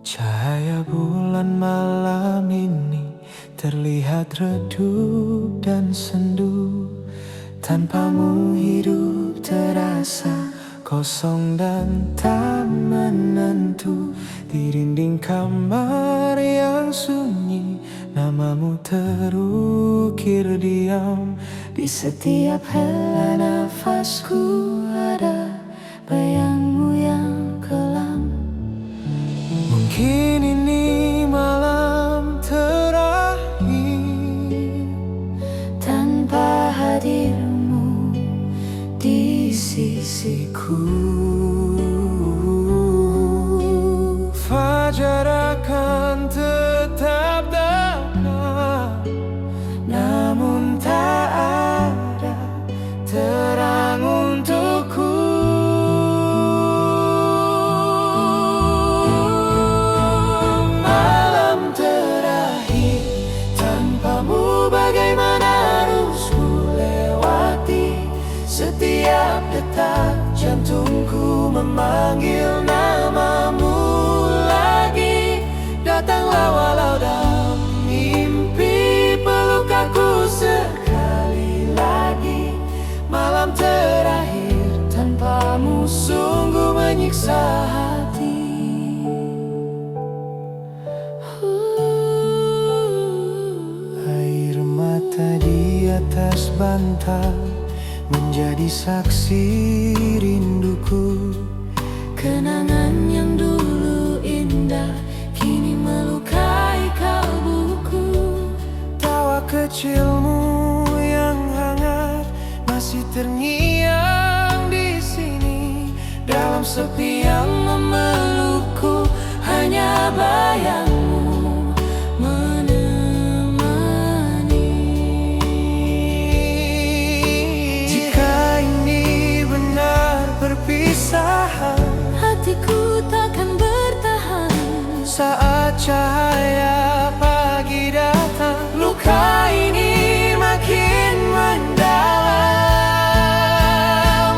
Cahaya bulan malam ini terlihat redup dan sendu. Tanpamu hidup terasa kosong dan tak menentu. Di dinding kamar yang sunyi, namamu terukir diam. Di setiap hela nafasku ada bayangmu yang kelam. Mungkin ini malam terakhir tanpa hadirmu di sisiku. Fajar akan tetap datang, namun tak ada terang untukku. Bagaimana harus ku lewati setiap detak jantungku memanggil namamu lagi. Datanglah walau dalam mimpi, peluk aku sekali lagi. Malam terakhir tanpamu sungguh menyiksa hati. Di atas bantal menjadi saksi rinduku. Kenangan yang dulu indah kini melukai kalbuku. Tawa kecilmu yang hangat masih terngiang di sini. Dalam sepi yang memelukku, hanya bayangmu perpisahan. Hatiku takkan bertahan saat cahaya pagi datang. Luka ini makin mendalam.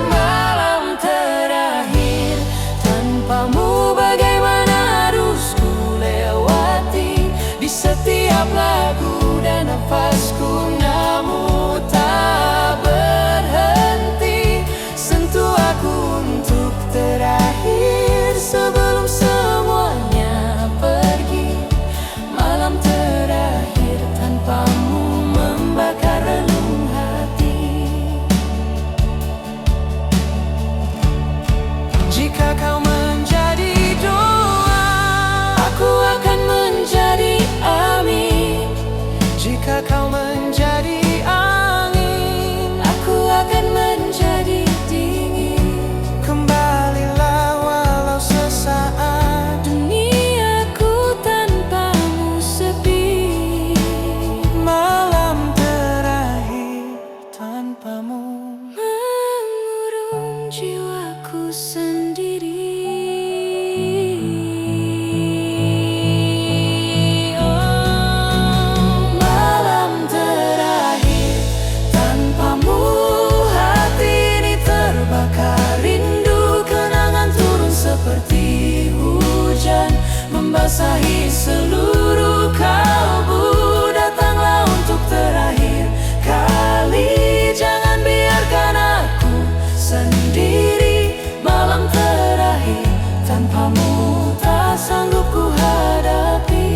Malam terakhir tanpamu, bagaimana harus ku lewati di setiap lagu dan nafasku. Namun tak berhenti sentuh aku untuk terakhir sebelum semuanya pergi. Malam terakhir tanpamu membakar relung hati. Jika kau menjadi doa, aku akan menjadi amin. Jika kau menjadi angin, aku akan menjadi dingin. Kembalilah walau sesaat, duniaku tanpamu sepi. Malam terakhir tanpamu mengurung jiwaku sendiri. Malam terakhir tanpamu, hati ini terbakar rindu. Kenangan turun seperti hujan membasahi seluruh kalbu. Datanglah untuk terakhir kali, jangan biarkan aku sendiri. Malam terakhir tanpamu tak sanggup ku hadapi.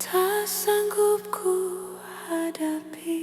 Tak sanggup ku hadapi.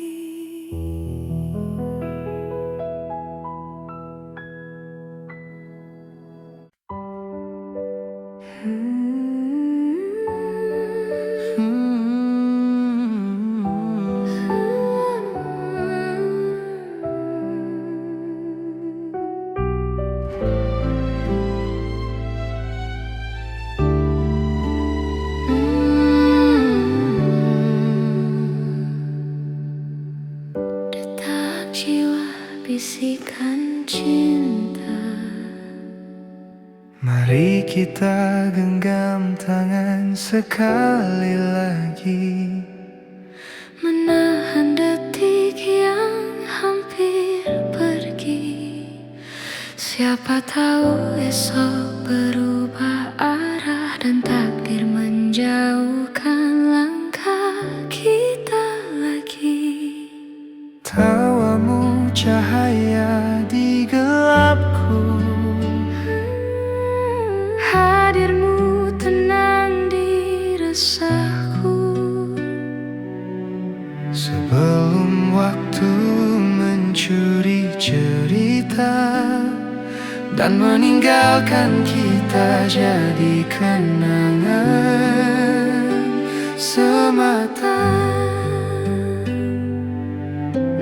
Mari kita genggam tangan sekali lagi, menahan detik yang hampir pergi. Siapa tahu esok berubah arah dan takdir menjauhkan langkah kita lagi. Tawamu cahaya di gelapku, hadirmu tenang di resahku. Sebelum waktu mencuri cerita dan meninggalkan kita jadi kenangan semata.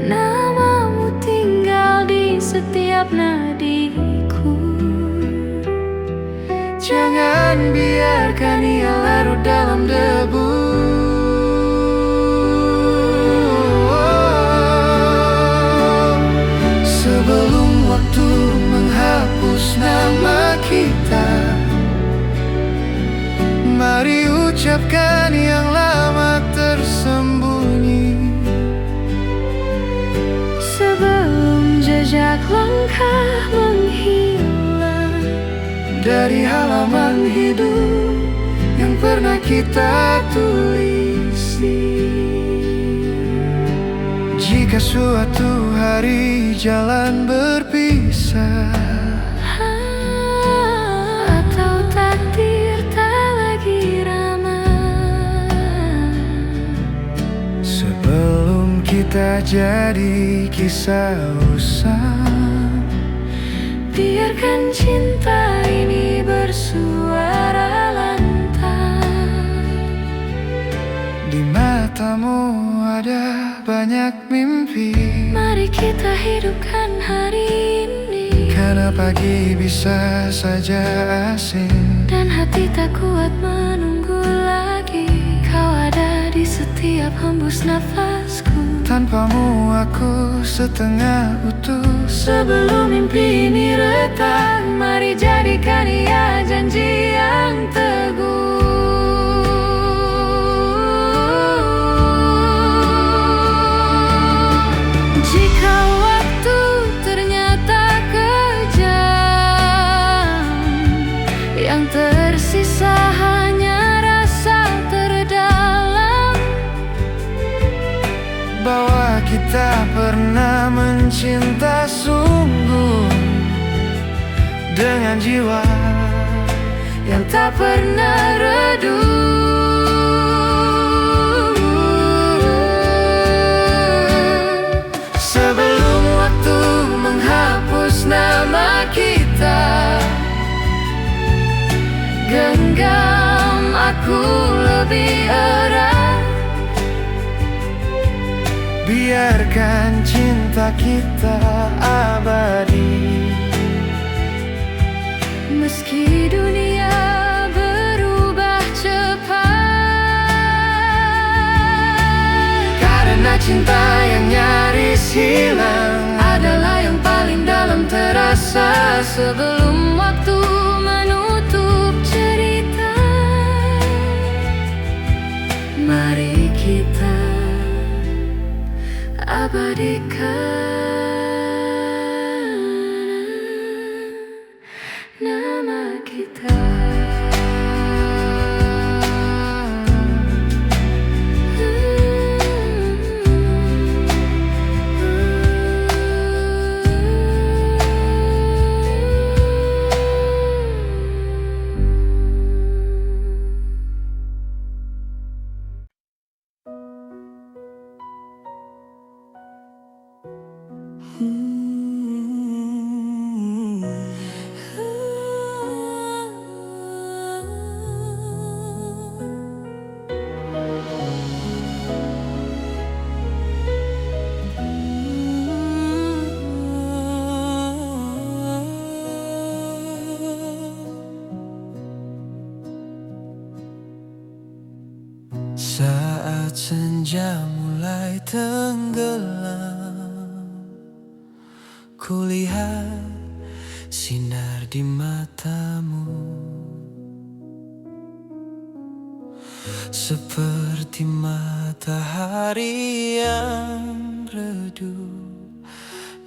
Namamu tinggal di setiap nadiku. Jangan biarkan ia larut dalam debu. Sebelum waktu menghapus nama kita, mari ucapkan yang lama tersembunyi. Sebelum jejak langkah menghilang dari halaman hidup yang pernah kita tulisi. Jika suatu hari jalan berpisah, atau takdir tak lagi ramah, sebelum kita jadi kisah usang, biarkan cinta ini bersuara lantang. Di matamu ada banyak mimpi, mari kita hidupkan hari ini. Karena pagi bisa saja asing dan hati tak kuat menunggu lagi. Kau ada di setiap hembus nafasku, tanpamu aku setengah utuh. Sebelum mimpi ini retak, mari jadikan ia janji yang teguh. Jika waktu ternyata kejam, yang tersisa hanya rasa terdalam bahwa kita pernah mencinta sungguh dengan jiwa yang tak pernah redup. Sebelum waktu menghapus nama kita, genggam aku lebih erat. Biarkan cinta kita abadi. Meski dunia berubah cepat, karena cinta yang nyaris hilang adalah yang paling dalam terasa. Sebelum waktu menutup cerita, mari kita abadikan nama kita. Saat senja mulai tenggelam, kulihat sinar di matamu. seperti matahari yang redup,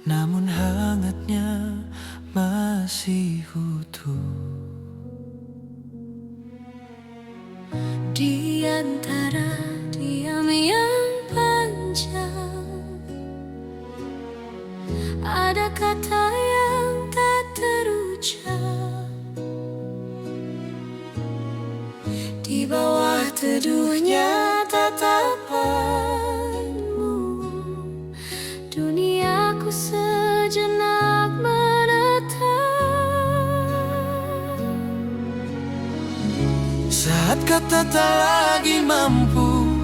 namun hangatnya masih utuh. Di antara diam yang panjang, ada kata yang tak terucap. Di bawah teduhnya tatapanmu, duniaku sejenak menetap. Saat kata tak lagi mampu,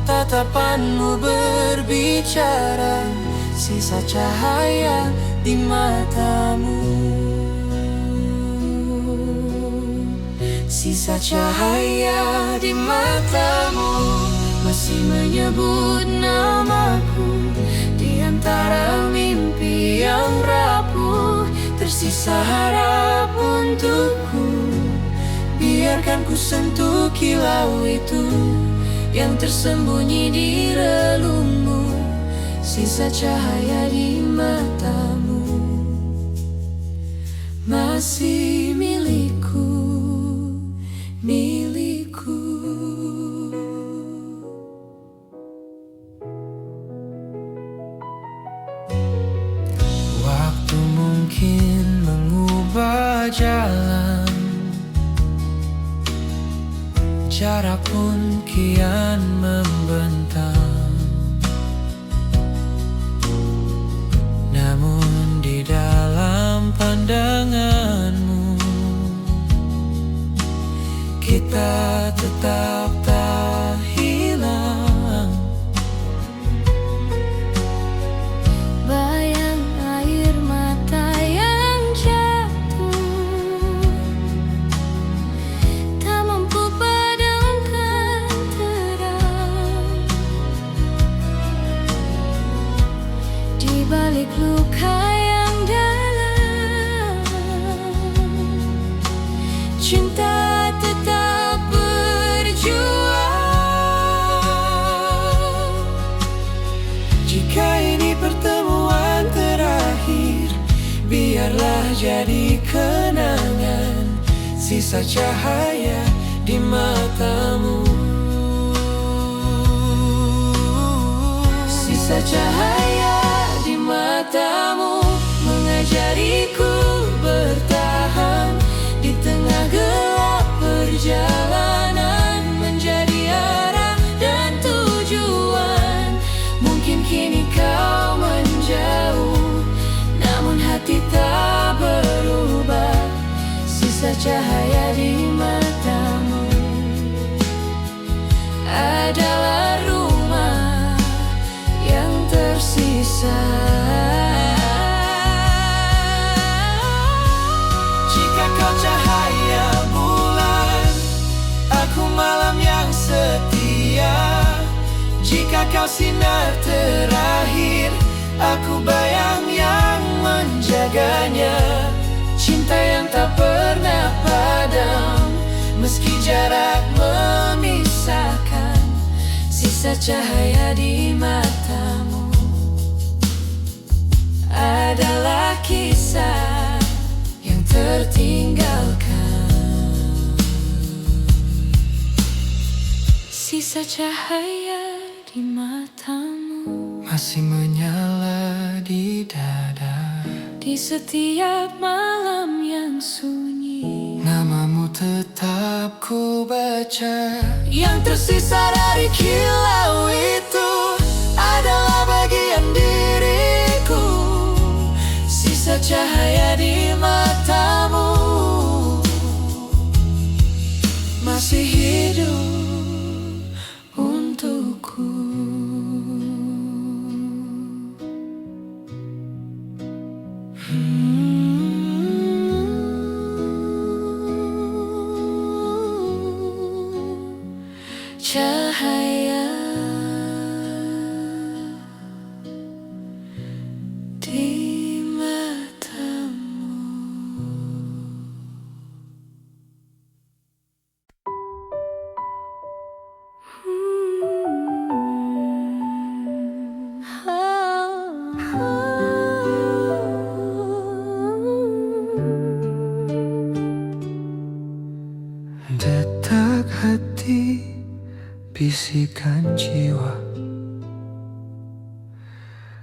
tatapanmu berbicara, sisa cahaya di matamu. Sisa cahaya di matamu masih menyebut namaku. Di antara mimpi yang rapuh, tersisa harap untukku. Biarkan ku sentuh kilau itu yang tersembunyi di relungmu. Sisa cahaya di matamu masih milikku, milikku. Waktu mungkin mengubah jalan, jarak pun kian membentang. Namun di dalam pandanganmu, kita tetap tak hilang. Bayang air mata yang jatuh, tak mampu padamkan terang. Di balik luka yang dalam, cinta tetap berjuang. Jika ini pertemuan terakhir, biarlah jadi kenangan, sisa cahaya di matamu. Sisa cahaya di matamu mengajariku bertahan di tengah gelap perjalanan, menjadi arah dan tujuan. Mungkin kini kau menjauh, namun hati tak berubah. Sisa cahaya di matamu adalah rumah yang tersisa. Jika kau cahaya bulan, aku malam yang setia. Jika kau sinar terakhir, aku bayang yang menjaganya. Cinta yang tak pernah padam, meski jarak memisahkan. Sisa cahaya di matamu adalah kisah yang tertinggalkan. Sisa cahaya di matamu masih menyala di dada. Di setiap malam yang sunyi, namamu tetap ku baca. Yang tersisa dari kilau itu adalah bagian diriku. Sisa cahaya di matamu masih hidup untukku. Cahaya di matamu. Detak hati, bisikan jiwa.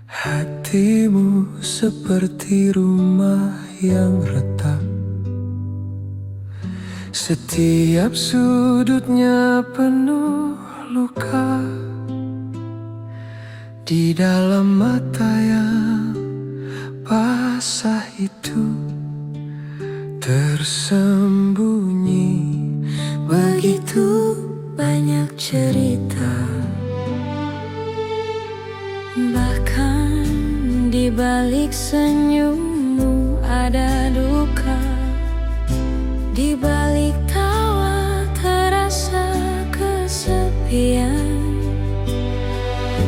Hatimu seperti rumah yang retak. Setiap sudutnya penuh luka. Di dalam mata yang basah itu tersembunyi begitu banyak cerita. Bahkan di balik senyummu ada duka. Di balik tawa terasa kesepian.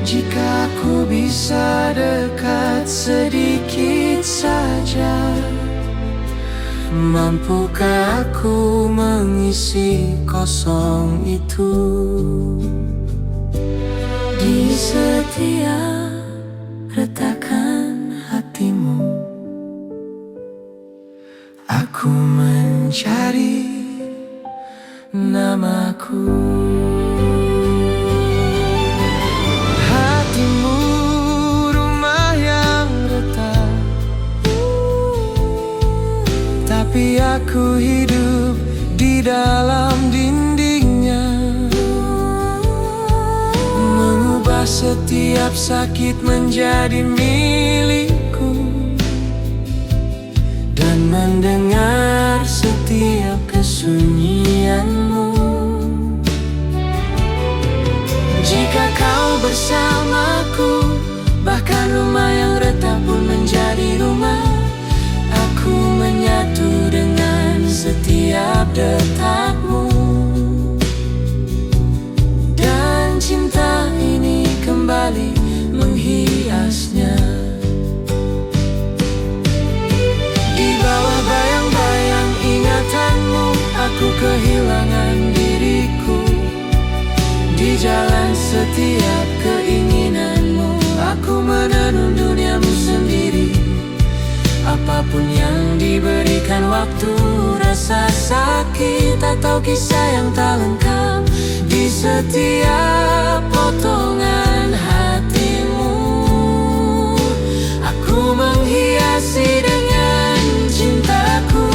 Jika aku bisa dekat sedikit saja, mampukah aku mengisi kosong itu? Di setiap retakan hatimu, aku mencari namaku. Hatimu rumah yang retak, tapi aku hidup di dalam dindingnya. Mengubah setiap sakit menjadi milikku, dan mendengar setiap kesunyianmu. Jika kau bersamaku, bahkan rumah yang retak pun menjadi rumah. Aku menyatu dengan setiap detakmu, dan cinta ini kembali menghiasnya. Di bawah bayang-bayang ingatanmu, aku kehilangan diriku. Di jalan setiap keinginanmu, aku menenun duniamu sendiri. Apapun yang diberikan waktu, rasa sakit atau kisah yang tak lengkap, di setiap potongan hatimu, aku menghiasi dengan cintaku.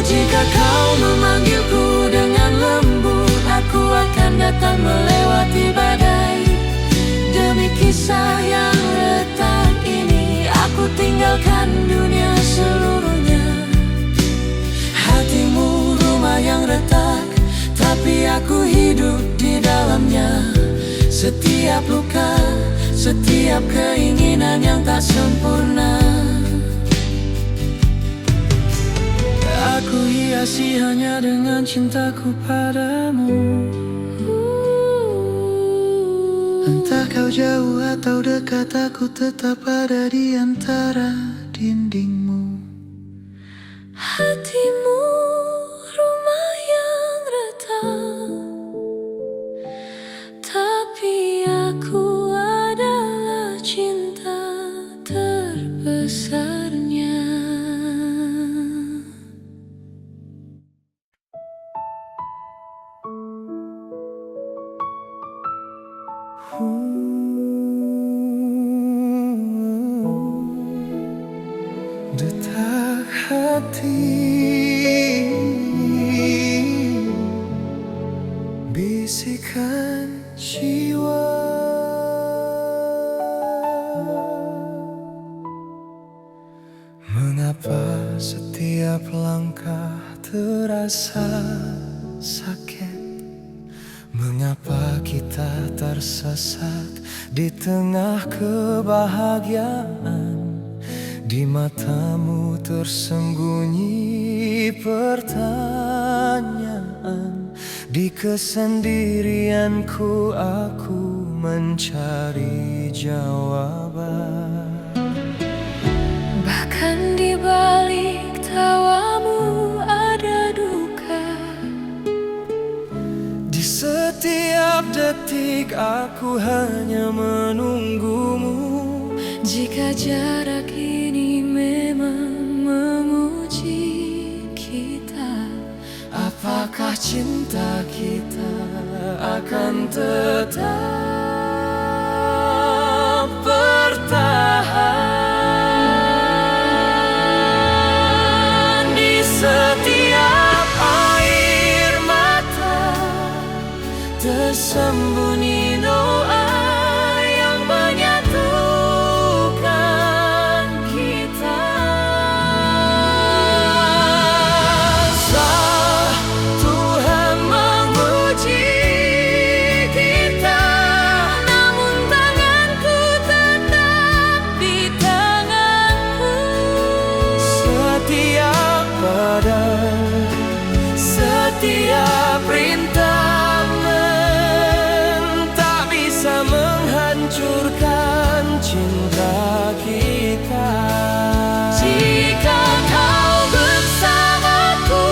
Jika kau memanggilku dengan lembut, aku akan datang melewati badai. Demi kisah yang retak ini, aku tinggalkan dunia seluruhnya. Hatimu rumah yang retak, tapi aku hidup di dalamnya. Setiap luka, setiap keinginan yang tak sempurna, aku hiasi hanya dengan cintaku padamu. Entah kau jauh atau dekat, aku tetap ada di antara dindingmu. Hatimu rumah yang retak, tapi aku adalah cinta terbesarnya. Detak hati, bisikan jiwa. Mengapa setiap langkah terasa sakit? Mengapa kita tersesat di tengah kebahagiaan? Di matamu tersembunyi pertanyaan. Di kesendirianku aku mencari jawaban. Bahkan di balik tawamu ada duka. Di setiap detik aku hanya menunggumu. Jika jarak ini memang menguji kita, apa Kisah cinta kita akan tetap bertahan di setiap air mata, tersembunyi doa yang menyatukan kita. Sah Tuhan menguji kita, namun tanganku tetap di tanganku. Setiap padang, setiap rintangan tak bisa menghancurkan cinta kita. Jika kau bersamaku,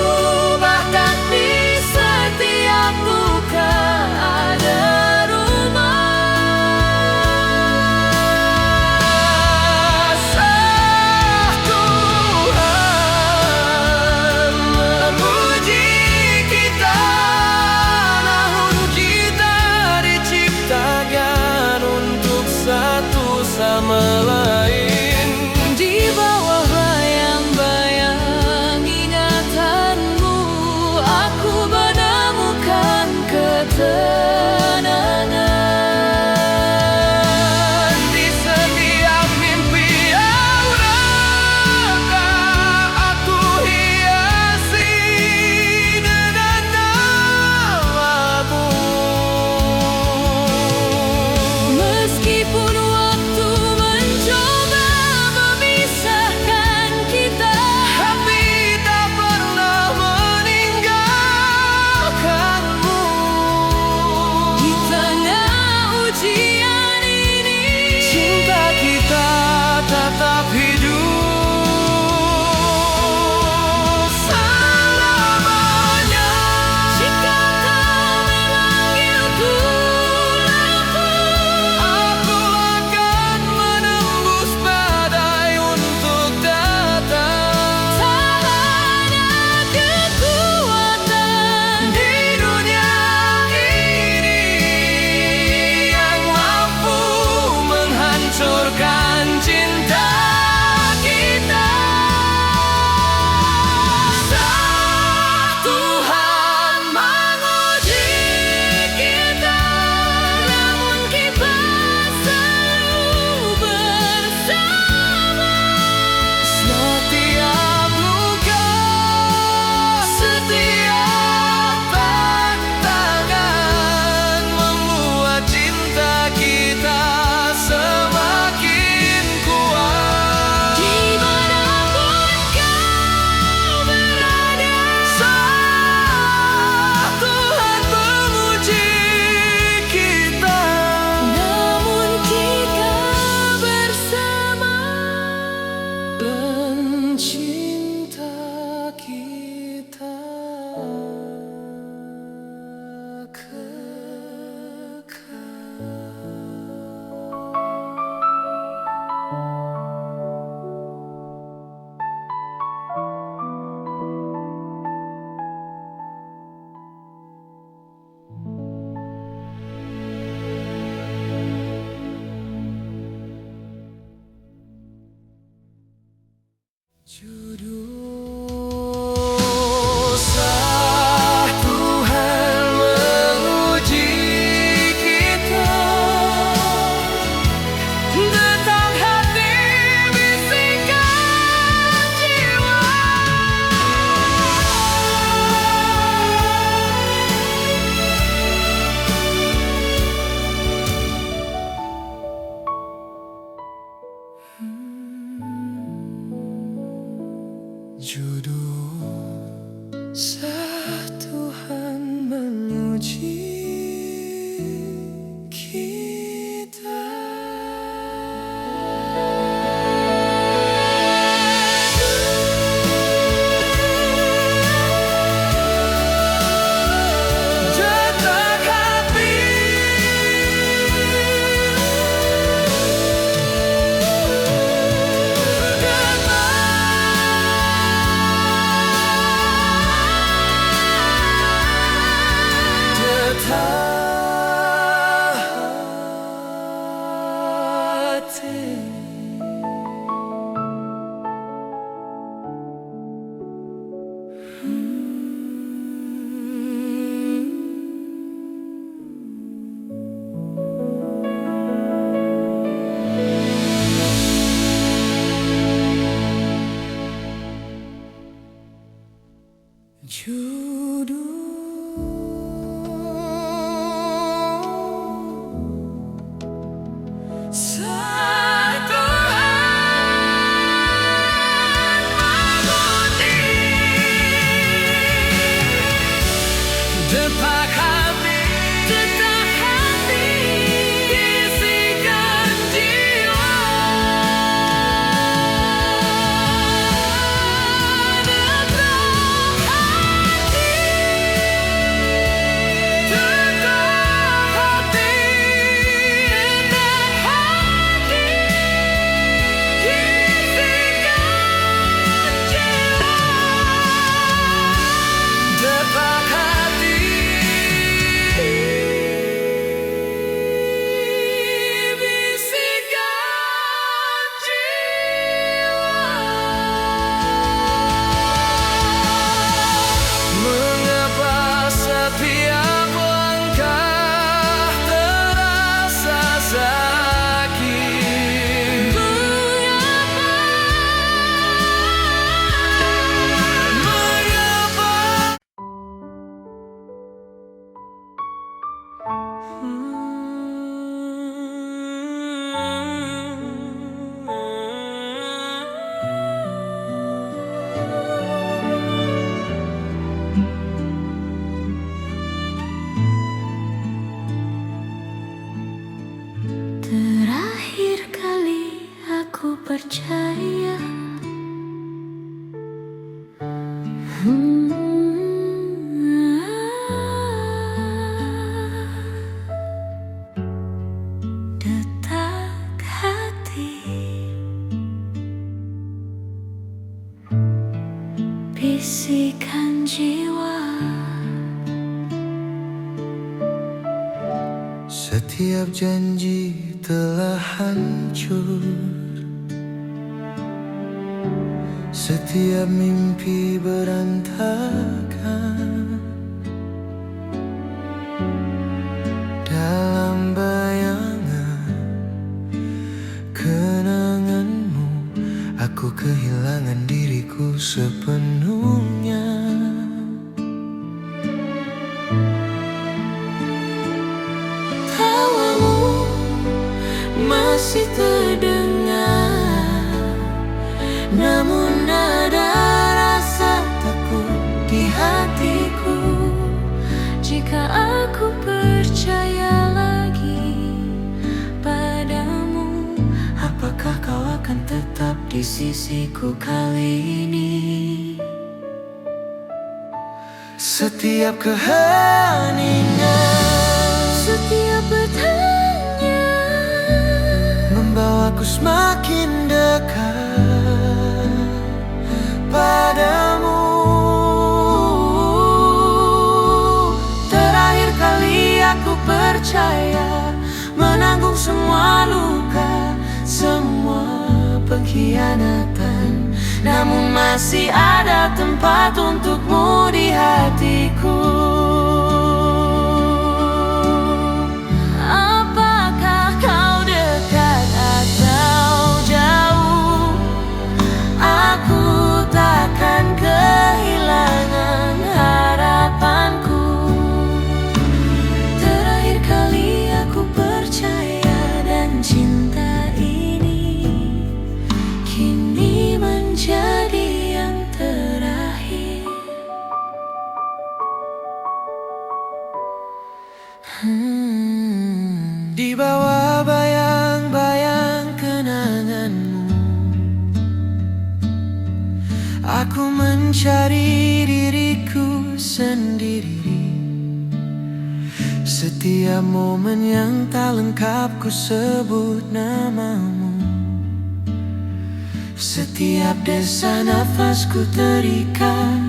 bahkan di setiap luka ada rumah. Sah Tuhan menguji kita, namun kita diciptakan untuk satu sama lain. Di bawah bayang-bayang ingatanmu, aku menemukan ketenangan. Di setiap mimpi auraka, aku hiasi dengan namamu. Meskipun waktu mencoba memisahkan kita, hati tak pernah meninggalkanmu. Satu detak hati, bisikan jiwa. Detak hati, detak hati, detak hati, bisikan jiwa. Detak hati, bisikan jiwa. Mengapa setiap langkah terasa sakit? Mengapa? Terakhir kali aku percaya detak hati, bisikan jiwa. Setiap janji telah hancur, setiap mimpi berantakan. Dalam bayangan kenanganmu, aku kehilangan diriku sepenuhnya. Tawamu masih terdengar, namun ada rasa takut di hatiku. Jika aku percaya lagi padamu, apakah kau akan tetap di sisiku kali ini? Setiap keheningan, Setiap bertanya membawaku semakin dekat padamu. terakhir kali aku percaya, menanggung semua luka, semua pengkhianatan, namun masih ada tempat untukmu di hatiku. Apakah kau dekat atau jauh, aku takkan kehilangan harapanku. Terakhir kali aku percaya, dan cinta ini kini menjadi yang terakhir. Di bawah bayang-bayang kenanganmu, aku mencari diriku sendiri. Setiap momen yang tak lengkap ku sebut namamu. Setiap desa nafasku terikat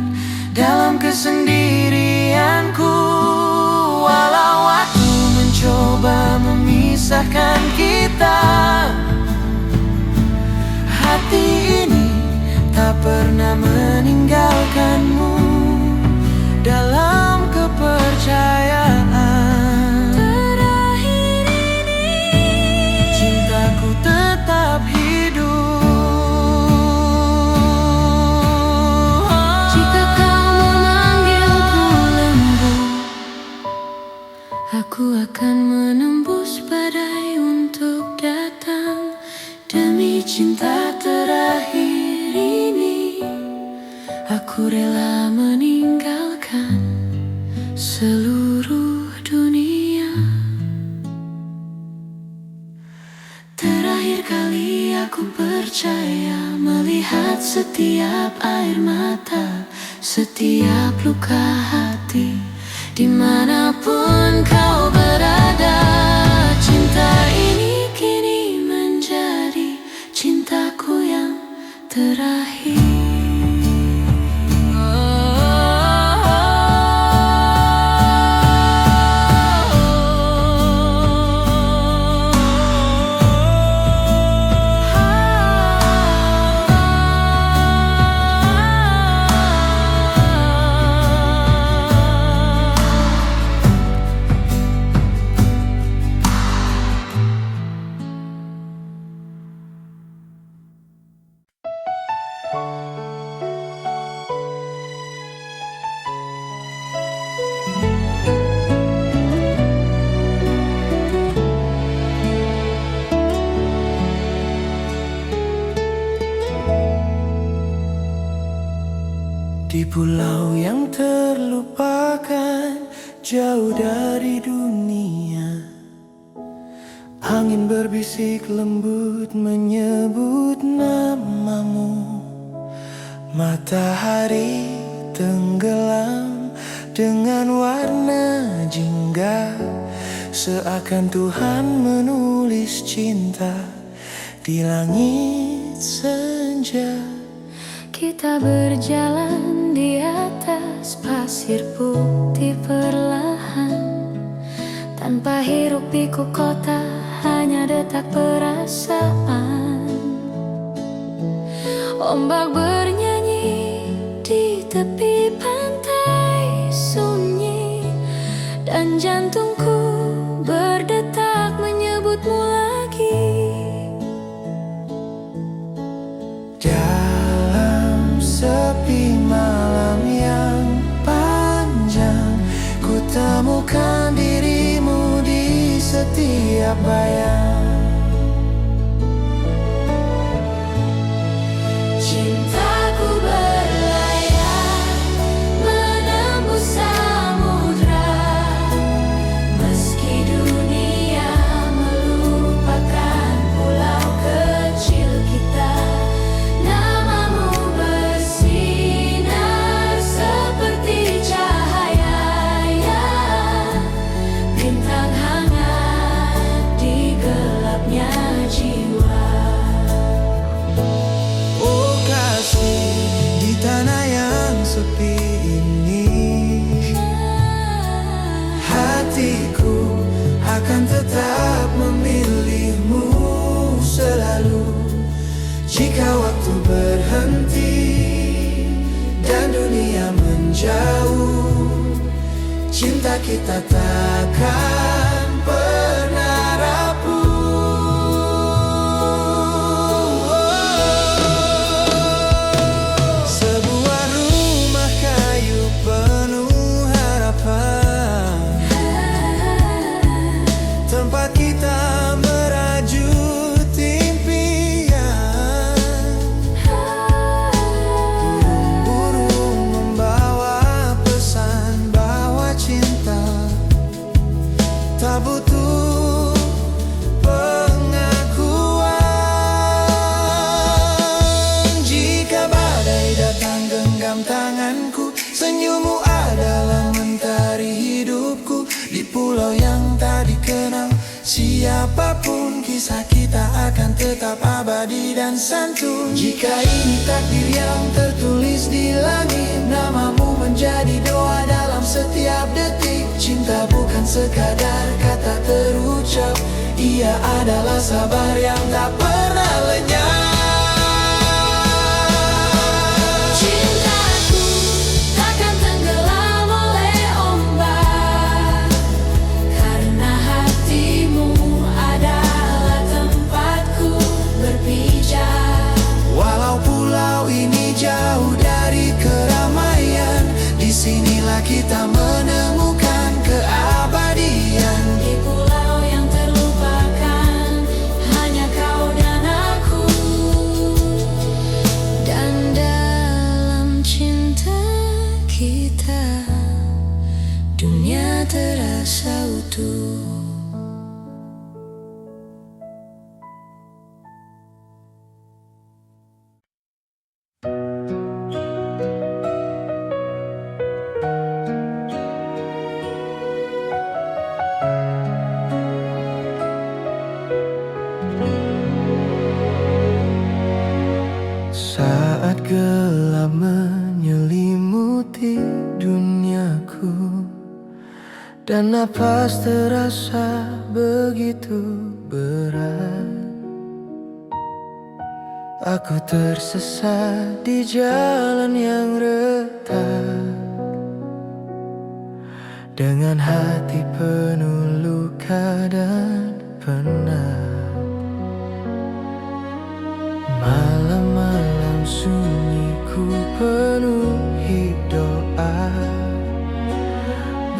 dalam kesendirianku. Walau waktu mencoba memisahkan kita, hati ini tak pernah meninggalkanmu. Dalam kepercayaan Terakhir ini cintaku tetap hidup. jika kau memanggil Aku akan menembus badai untuk datang demi cinta terakhir ini. Aku rela meninggalkan seluruh dunia. Terakhir kali aku percaya melihat setiap air mata, setiap luka hati, dimanapun kau berada. Cinta ini kini menjadi cintaku yang terakhir. Di pulau yang terlupakan, jauh dari dunia, angin berbisik lembut menyebut namamu. Matahari tenggelam dengan warna jingga, seakan Tuhan menulis cinta di langit senja. Kita berjalan di atas pasir putih perlahan, tanpa hiruk pikuk kota, hanya detak perasaan. Ombak bernyanyi di tepi pantai sunyi, dan jantungku berdetak menyebutmu lagi. Sepi malam yang panjang, ku temukan dirimu di setiap bayang. Cintaku berlayar menembus samudra, meski dunia melupakan pulau kecil kita. Sepi ini, hatiku akan tetap memilihmu selalu. Jika waktu berhenti dan dunia menjauh, cinta kita takkan pernah rapuh. Tak butuh pengakuan. Jika badai datang genggam tanganku, senyummu adalah mentari hidupku. Di pulau yang tak dikenal siapapun, kisah kita akan tetap abadi dan santun. Jika ini takdir yang tertulis di langit, namamu menjadi doa dalam setiap detik. Cinta bukan sekadar kata terucap, ia adalah sabar yang tak pernah lenyap. Cintaku takkan tenggelam oleh ombak, karena hatimu adalah tempatku berpijak. Walau pulau ini jauh dari keramaian, disinilah kita menemukan keabadian. terasa utuh. Saat gelap menyelimuti duniaku dan napas terasa begitu berat, aku tersesat di jalan yang retak, dengan hati penuh luka dan penat. Malam-malam sunyi ku penuhi doa,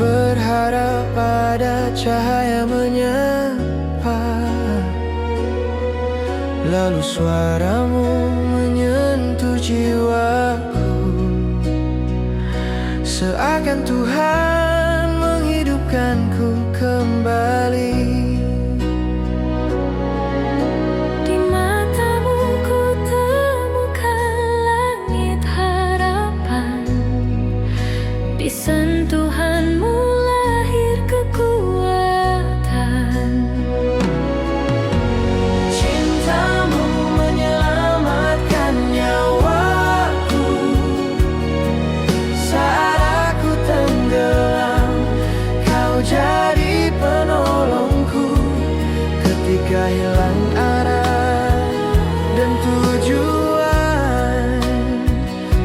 berharap pada cahaya menyapa. Lalu suaramu menyentuh jiwaku, seakan Tuhan menghidupkanku kembali. Sentuhanmu lahir kekuatan, Cintamu menyelamatkan nyawaku saat aku tenggelam. Kau jadi penolongku ketika hilang arah dan tujuan.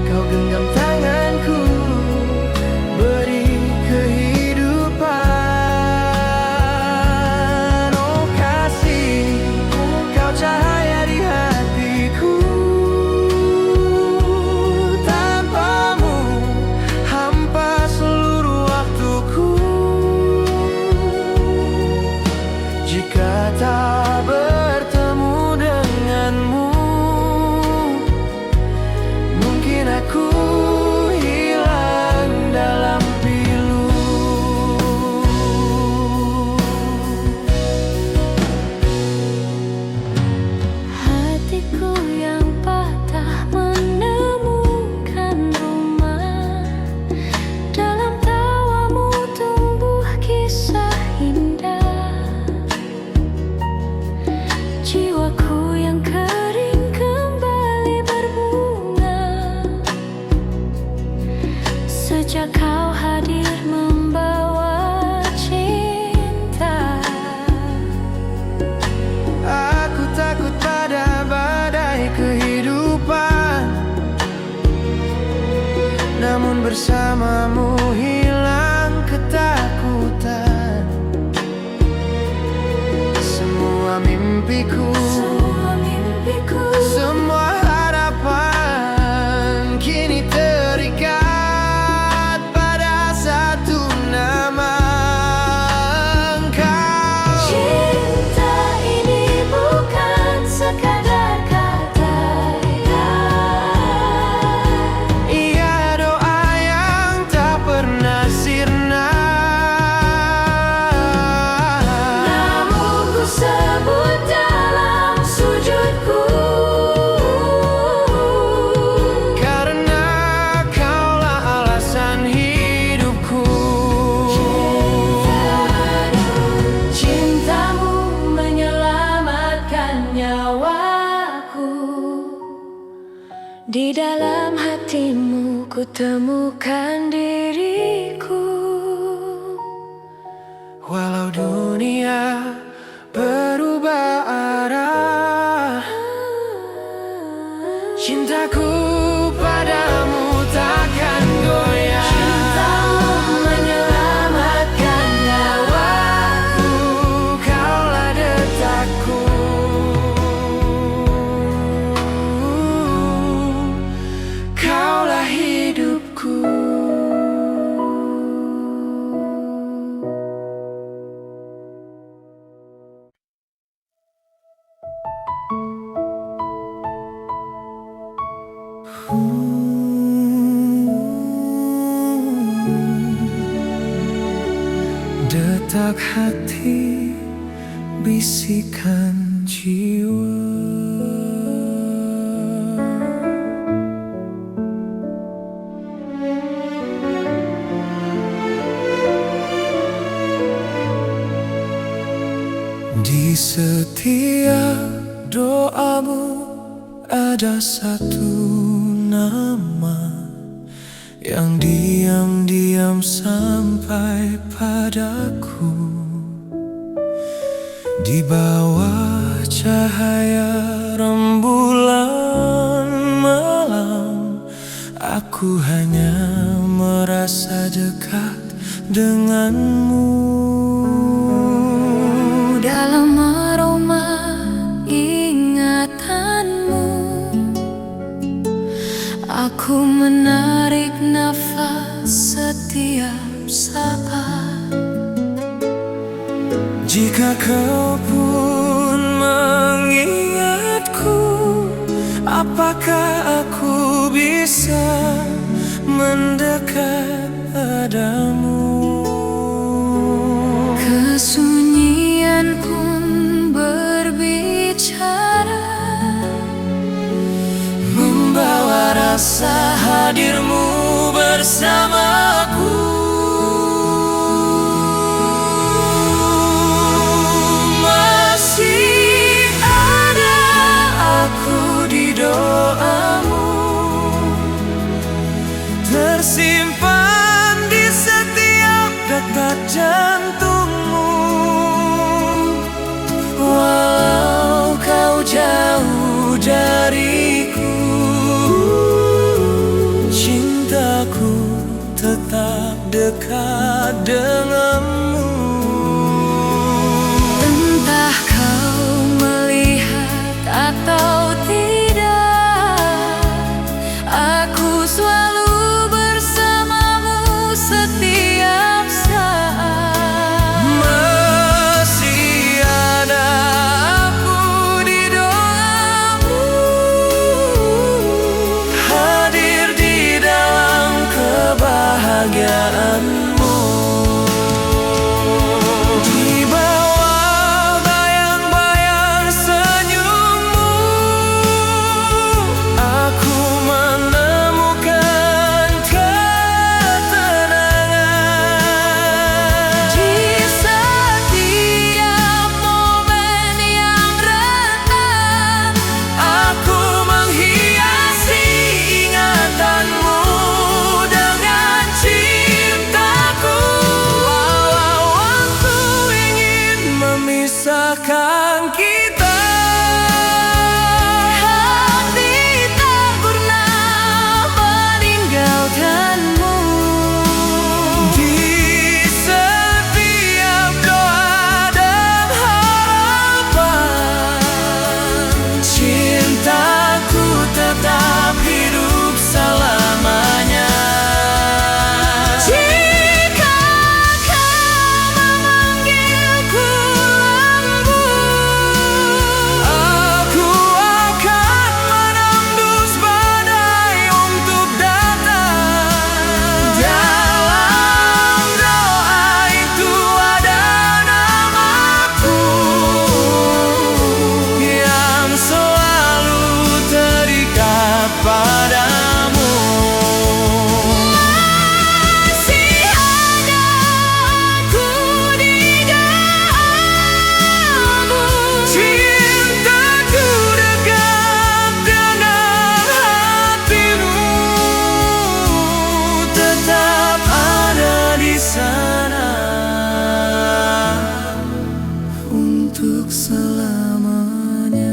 Kau genggam tanganku, beri kehidupan. Oh kasih, kau cahaya di hatiku. Tanpamu hampa seluruh waktuku. Jika tak bertemu denganmu, mungkin aku hilang dalam pilu. hatiku yang patah menemukan rumah. Dalam tawamu tumbuh kisah indah. Jiwaku yang kering kembali berbunga sejak kau hadir membawa cinta. Aku takut pada badai kehidupan, namun bersamamu hilang ketakutan. Semua mimpiku, semua harapan kini terikat pada satu nama, Engkau. Cinta ini bukan sekadar kata, Ia doa yang tak pernah sirna. namun ku sebut dalam sujudku. Karena kaulah alasan hidupku. Cintamu menyelamatkan nyawaku. Di dalam hatimu ku temukan diriku. Walau dunia berubah arah, cintaku padamu takkan goyah. Cintamu menyelamatkan Nyawaku, kaulah detakku. Kaulah hidupku. Detak hati, bisikan jiwa. Di setiap doamu ada satu nama yang diam-diam sampai padaku. Di bawah cahaya rembulan malam, aku hanya merasa dekat denganmu. Dalam aroma ingatanmu, aku menarik nafas setiap saat. Jika kau pun mengingatku, apakah aku bisa mendekat padamu? Kesunyian pun berbicara, membawa rasa hadirmu bersamaku. Masih ada aku di doamu, tersimpan di setiap detak jantungmu. Walau kau jauh dariku, cintaku tetap dekat denganmu. entah kau melihat atau tidak, aku selalu bersamamu setiap saat. Masih ada aku di doamu, hadir di dalam kebahagiaanmu. Di bawah bayang-bayang senyummu, aku menemukan ketenangan. Di setiap momen yang rentan, Aku menghiasi ingatanmu dengan cintaku. Walau waktu ingin memisahkan kita, hati tak pernah meninggalkanmu. di setiap doa dan harapan, cintaku tetap hidup selamanya. Jika kau memanggilku lembut, Aku akan menembus badai untuk datang. Dalam doa itu ada namaku yang selalu terikat padamu. masih ada aku di dalammu. Cintaku dekat dengan hatimu, tetap ada di sana untuk selamanya.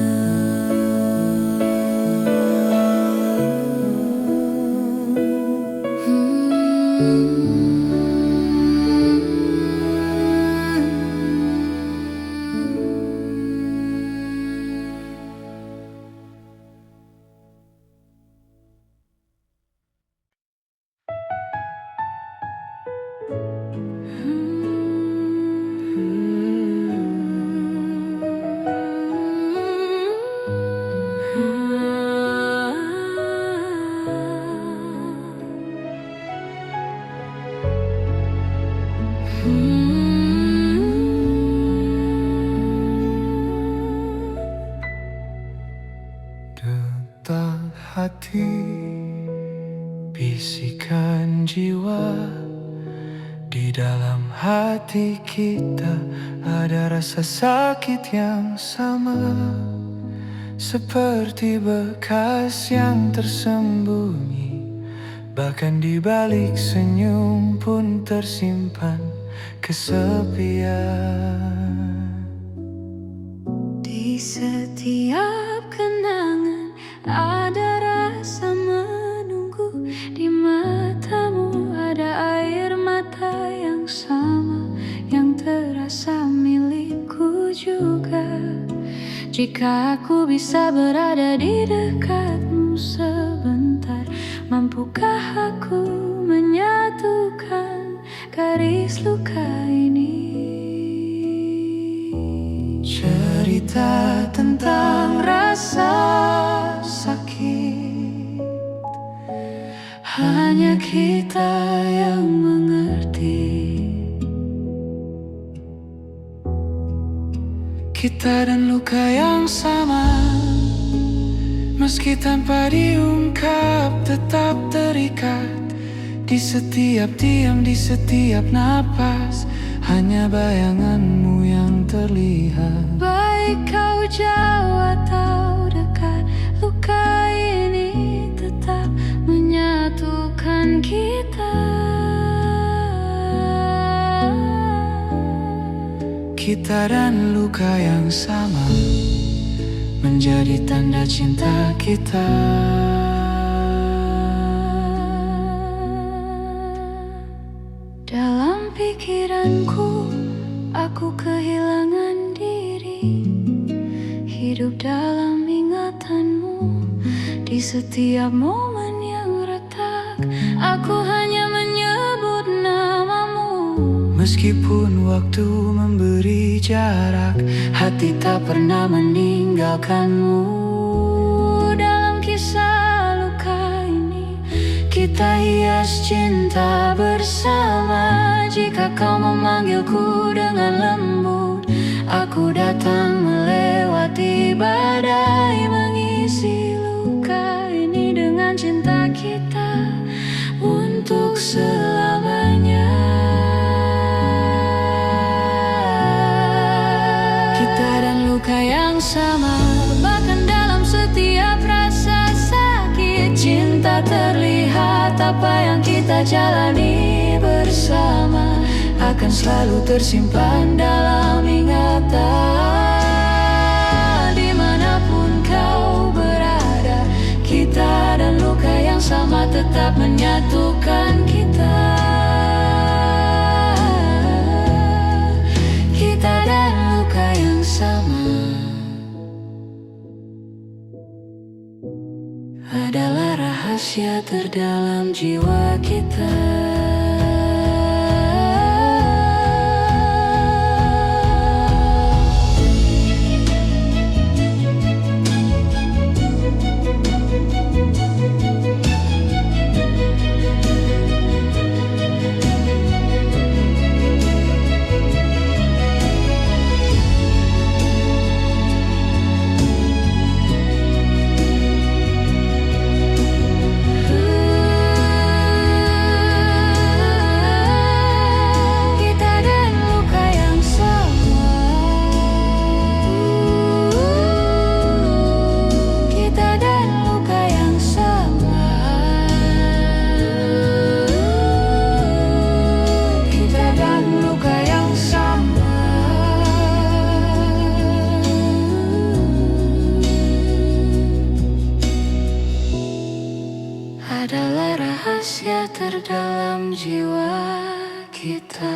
Hmm. hati, bisikan jiwa. Di dalam hati kita ada rasa sakit yang sama, seperti bekas yang tersembunyi. Bahkan di balik senyum pun tersimpan kesepian. Di setiap kenangan ada rasa menunggu. Di matamu ada air mata yang sama, yang terasa milikku juga. Jika aku bisa berada di dekatmu sebentar, mampukah aku menyatukan garis luka ini? Cerita tentang rasa sakit hanya kita yang mengerti. Kita dan luka yang sama, meski tanpa diungkap tetap terikat. Di setiap diam, di setiap napas, hanya bayanganmu yang terlihat. Baik kau jauh atau dekat, luka ini tetap menyatukan kita. Kita dan luka yang sama menjadi tanda cinta kita. Dalam pikiranku, aku kehilangan diri, hidup dalam ingatanmu. Di setiap momen yang retak, aku hanya menyebut namamu. Meskipun waktu memberi jarak, hati tak pernah meninggalkanmu. Dalam kisah luka ini, kita hias cinta bersama. Jika kau memanggilku dengan lembut, aku datang melewati badai, mengisi luka ini dengan cinta kita untuk selamanya. Kita dan luka yang sama, bahkan dalam setiap rasa sakit. Cinta terlihat, apa yang kita jalani bersama akan selalu tersimpan dalam ingatan. Dimanapun kau berada, kita dan luka yang sama tetap menyatukan kita. Kita dan luka yang sama adalah rahasia terdalam jiwa kita. Adalah rahasia terdalam jiwa kita.